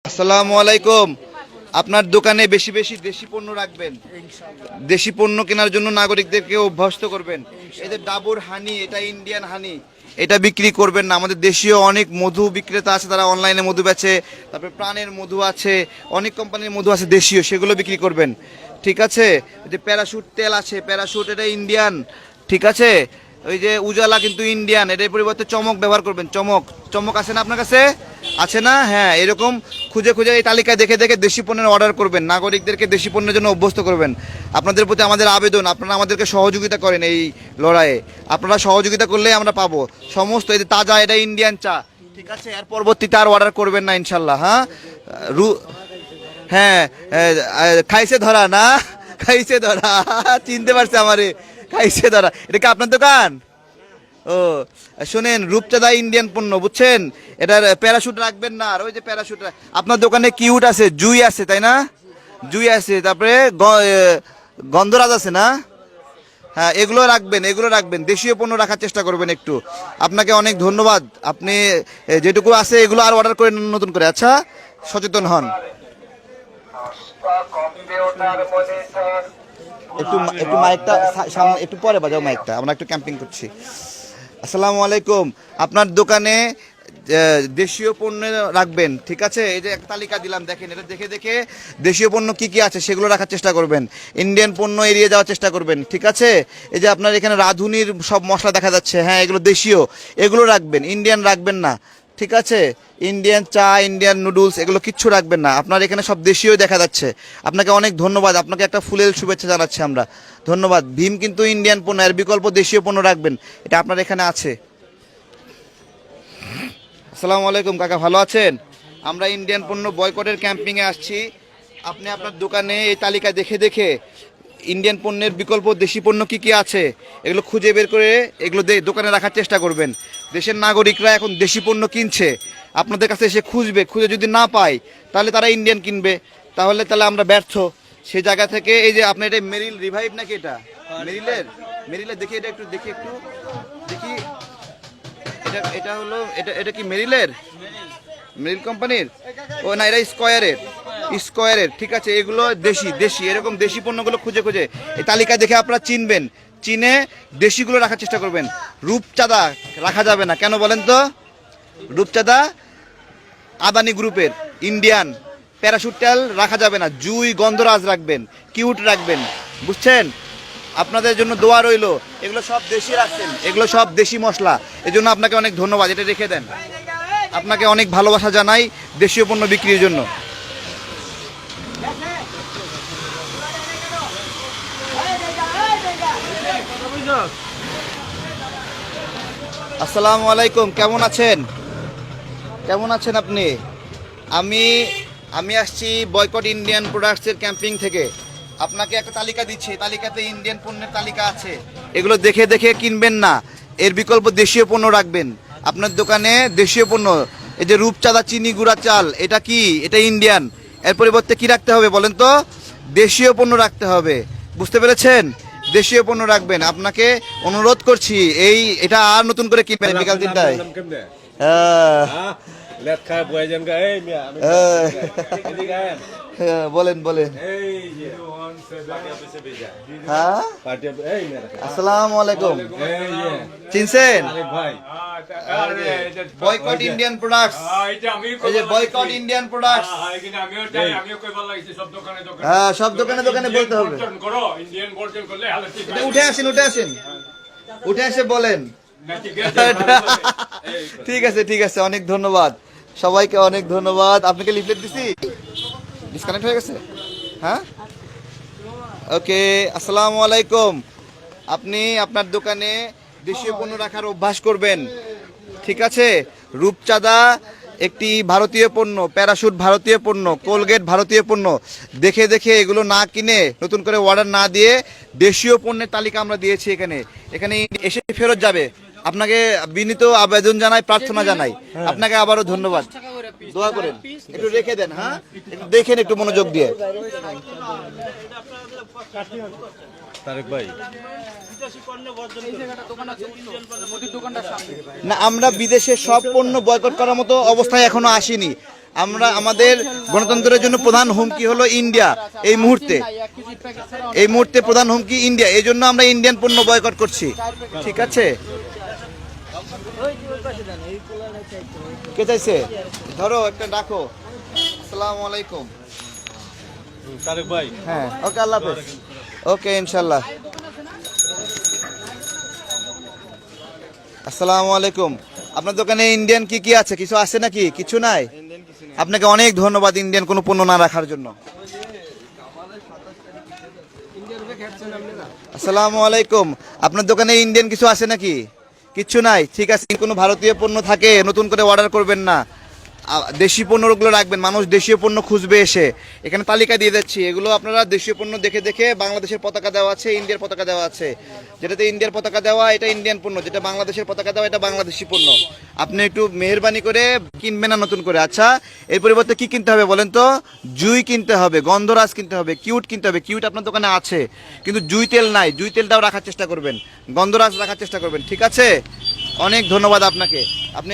আসসালামু আলাইকুম। আপনার দোকানে বেশি বেশি দেশি পণ্য রাখবেন। দেশি পণ্য কেনার জন্য নাগরিকদেরকে অভ্যস্ত করবেন। এই যে ডাবর হানি, এটা ইন্ডিয়ান হানি, এটা বিক্রি করবেন না। আমাদের দেশীয় অনেক মধু বিক্রেতা আছে, তারা অনলাইনে মধু বেচে। তারপরে প্রাণের মধু আছে, অনেক কোম্পানির মধু আছে দেশীয়, সেগুলো বিক্রি করবেন। ঠিক আছে? যে প্যারাশুট তেল আছে, প্যারাশুট এটা ইন্ডিয়ান। ঠিক আছে? ওই যে উজালা কিন্তু ইন্ডিয়ান, এটার পরিবর্তে চমক ব্যবহার করবেন। চমক, চমক আছে না আপনার কাছে? আছে না? হ্যাঁ, এরকম খুঁজে খুঁজে এই তালিকায় দেখে দেখে দেশি পণ্যের অর্ডার করবেন, নাগরিকদেরকে দেশি পণ্যের জন্য অভ্যস্ত করবেন। আপনাদের প্রতি আমাদের আবেদন, আপনারা আমাদেরকে সহযোগিতা করেন এই লড়াইয়ে। আপনারা সহযোগিতা করলেই আমরা পাবো সমস্ত। এই যে তাজা, এটা ইন্ডিয়ান চা। ঠিক আছে? এর পরবর্তীতে আর অর্ডার করবেন না ইনশাল্লাহ। হ্যাঁ, হ্যাঁ, খাইছে ধরা না, খাইছে ধরা, চিনতে পারছে আমারে, খাইছে ধরা। এটা কি আপনার দোকান? ও শোনেন, রূপচাঁদা ইন্ডিয়ান পণ্য, বুঝছেন? এটার প্যারাশুট রাখবেন না। আর ওই যে প্যারাশুট আপনার দোকানে কিউট আছে, জুই আছে তাই না? জুই আছে, তারপরে গন্ধরাজ আছে না? হ্যাঁ, এগুলো রাখবেন, এগুলো রাখবেন। দেশীয় পণ্য রাখার চেষ্টা করবেন একটু। আপনাকে অনেক ধন্যবাদ। আপনি যেটুকু আছে এগুলো আর অর্ডার করে নতুন করে। আচ্ছা, সচেতন হন। একটু একটু মাইকটা সামনে একটু পরে বাজাও, মাইকটা, আমরা একটু ক্যাম্পিং করছি। আসসালামু আলাইকুম। আপনার দোকানে দেশীয় পণ্য রাখবেন। ঠিক আছে? এই যে একটা তালিকা দিলাম, দেখেন, এটা দেখে দেখে দেশীয় পণ্য কি কি আছে সেগুলো রাখার চেষ্টা করবেন। ইন্ডিয়ান পণ্য এড়িয়ে যাওয়ার চেষ্টা করবেন। ঠিক আছে? এই যে আপনার এখানে রাঁধুনির সব মশলা দেখা যাচ্ছে, হ্যাঁ, এগুলো দেশীয়, এগুলো রাখবেন, ইন্ডিয়ান রাখবেন না। ঠিক আছে? ইন্ডিয়ান চা, ইন্ডিয়ান নুডলস, এগুলো কিচ্ছু রাখবেন না। আপনার এখানে সব দেশীয় দেখা যাচ্ছে। আপনাকে অনেক ধন্যবাদ। আপনাকে একটা ফুলেল শুভেচ্ছা জানাচ্ছি আমরা। ধন্যবাদ। ভীম কিন্তু ইন্ডিয়ান পণ্য, এর বিকল্প দেশীয় পণ্য রাখবেন। এটা আপনার এখানে আছে। আসসালামু আলাইকুম কাকা, ভালো আছেন? আমরা ইন্ডিয়ান পণ্য বয়কটের ক্যাম্পিংয়ে আসছি। আপনি আপনার দোকানে এই তালিকা দেখে দেখে ইন্ডিয়ান পণ্যের বিকল্প দেশি পণ্য কি কি আছে এগুলো খুঁজে বের করে এগুলো দোকানে রাখার চেষ্টা করবেন। দেশের নাগরিকরা এখন দেশি পণ্য কিনছে, আপনাদের কাছে এসে খুঁজবে, খুঁজে যদি না পায় তাহলে তারা ইন্ডিয়ান কিনবে। তাহলে আমরা ব্যর্থ। সেই জায়গা থেকে এই যে আপনার এটা মেরিল রিভাইভ নাকি? এটা মেরিলের, মেরিলের দেখি, এটা একটু দেখি, একটু দেখি। এটা এটা হলো, এটা কি মেরিলের, মেরিল কোম্পানির? ও না, এটা স্কয়ারের, স্কয়ারের। ঠিক আছে, এগুলো দেশি, দেশি এরকম দেশি পণ্যগুলো খুঁজে খুঁজে এই তালিকা দেখে আপনারা চিনবেন, চিনে দেশিগুলো রাখার চেষ্টা করবেন। রূপচাঁদা রাখা যাবে না, কেন বলেন তো? রূপচাঁদা আদানি গ্রুপের ইন্ডিয়ান। প্যারাশুট তেল রাখা যাবে না। জুই, গন্ধরাজ রাখবেন, কিউট রাখবেন, বুঝছেন? আপনাদের জন্য দোয়া রইল। এগুলো সব দেশি রাখছেন, এগুলো সব দেশি মশলা। এই জন্য আপনাকে অনেক ধন্যবাদ, এটা রেখে দেন। আপনাকে অনেক ভালোবাসা জানাই দেশীয় পণ্য বিক্রির জন্য। আসসালামু আলাইকুম, কেমন আছেন? কেমন আছেন আপনি? আমি আমি আসছি বয়কট ইন্ডিয়ান প্রোডাক্টসের ক্যাম্পিং থেকে। আপনাকে একটা তালিকা দিচ্ছি, তালিকাতে ইন্ডিয়ান পণ্যের তালিকা আছে, এগুলো দেখে দেখে কিনবেন না। এর বিকল্প দেশীয় পণ্য রাখবেন আপনার দোকানে। দেশীয় পণ্য, এই যে রূপচাঁদা চিনি গুঁড়া চাল, এটা কি? এটা ইন্ডিয়ান। এর পরিবর্তে কি রাখতে হবে বলেন তো? দেশীয় পণ্য রাখতে হবে। বুঝতে পেরেছেন? দেশীয় পণ্য রাখবেন। আপনাকে অনুরোধ করছি, এটা আর নতুন করে কিনবেন বিকাল 3টায়। বলেন বলেন। হ্যাঁ, আসসালামু আলাইকুম। চিনছেন বয়কট ইন্ডিয়ান প্রোডাক্টস? এই যে বয়কট ইন্ডিয়ান প্রোডাক্টস, হ্যাঁ, সব দোকানে দোকানে বলতে হবে। উঠে আসেন, উঠে আসেন, উঠে এসে বলেন। ঠিক আছে, ঠিক আছে, অনেক ধন্যবাদ সবাইকে, অনেক ধন্যবাদ। আপনাকে লিফলেট দিছি, ডিসকানেক্ট হয়ে গেছে। হ্যাঁ, ওকে। আসসালামু আলাইকুম। আপনি আপনার দোকানে দেশীয় পণ্য রাখার অভ্যাস করবেন। ঠিক আছে? রূপচাঁদা একটি ভারতীয় পণ্য, প্যারাশুট ভারতীয় পণ্য, কোলগেট ভারতীয় পণ্য। দেখে দেখে এগুলো না কিনে, নতুন করে অর্ডার না দিয়ে দেশীয় পণ্যের তালিকা আমরা দিয়েছি। এখানে এখানে এসে ফেরত যাবে। আপনাকে বিনীত আবেদন জানাই, প্রার্থনা জানাই। আপনাকে আবারও ধন্যবাদ। দোয়া করেন, একটু রেখে দেন। হ্যাঁ, একটু দেখেন, একটু মনোযোগ দিয়ে। তারেক ভাই, না, আমরা বিদেশে সব পণ্য বয়কট করার মতো অবস্থায় এখনো আসিনি। আমরা আমাদের গণতন্ত্রের জন্য প্রধান হুমকি হলো ইন্ডিয়া এই মুহূর্তে। এই মুহূর্তে প্রধান হুমকি ইন্ডিয়া, এই জন্য আমরা ইন্ডিয়ান পণ্য বয়কট করছি। ঠিক আছে, কে চাইছে ধরো একটা রাখো। আসসালামু আলাইকুম। তারেক ভাই, হ্যাঁ, ওকে, আল্লাহ হাফেজ। ওকে, ইনশাল্লাহ। আসসালামু আলাইকুম। আপনার দোকানে ইন্ডিয়ান কি কি আছে? কিছু আছে নাকি? কিছু নাই? আপনাকে অনেক ধন্যবাদ ইন্ডিয়ান কোনো পণ্য না রাখার জন্য। আসসালামু আলাইকুম। আপনার দোকানে ইন্ডিয়ান কিছু আছে নাকি? কিচ্ছু নাই? ঠিক আছে, কোনো ভারতীয় পণ্য থাকে নতুন করে অর্ডার করবেন না, দেশি পণ্যগুলো রাখবেন। মানুষ দেশীয় পণ্য খুঁজবে এসে। এখানে তালিকা দিয়ে দিচ্ছি, এগুলো আপনারা দেশীয় পণ্য দেখে দেখে, বাংলাদেশের পতাকা দেওয়া আছে, ইন্ডিয়ার পতাকা দেওয়া আছে। যেটাতে ইন্ডিয়ার পতাকা দেওয়া এটা ইন্ডিয়ান পণ্য, যেটা বাংলাদেশের পতাকা দেওয়া এটা বাংলাদেশি পণ্য। আপনি একটু মেহেরবানি করে কিনবেন না নতুন করে। আচ্ছা, এর পরিবর্তে কি কিনতে হবে বলেন তো? জুই কিনতে হবে, গন্ধরাজ কিনতে হবে, কিউট কিনতে হবে। কিউট আপনার দোকানে আছে কিন্তু জুই তেল নাই, জুই তেলটাও রাখার চেষ্টা করবেন, গন্ধরাজ রাখার চেষ্টা করবেন। ঠিক আছে, অনেক ধন্যবাদ আপনাকে। আপনি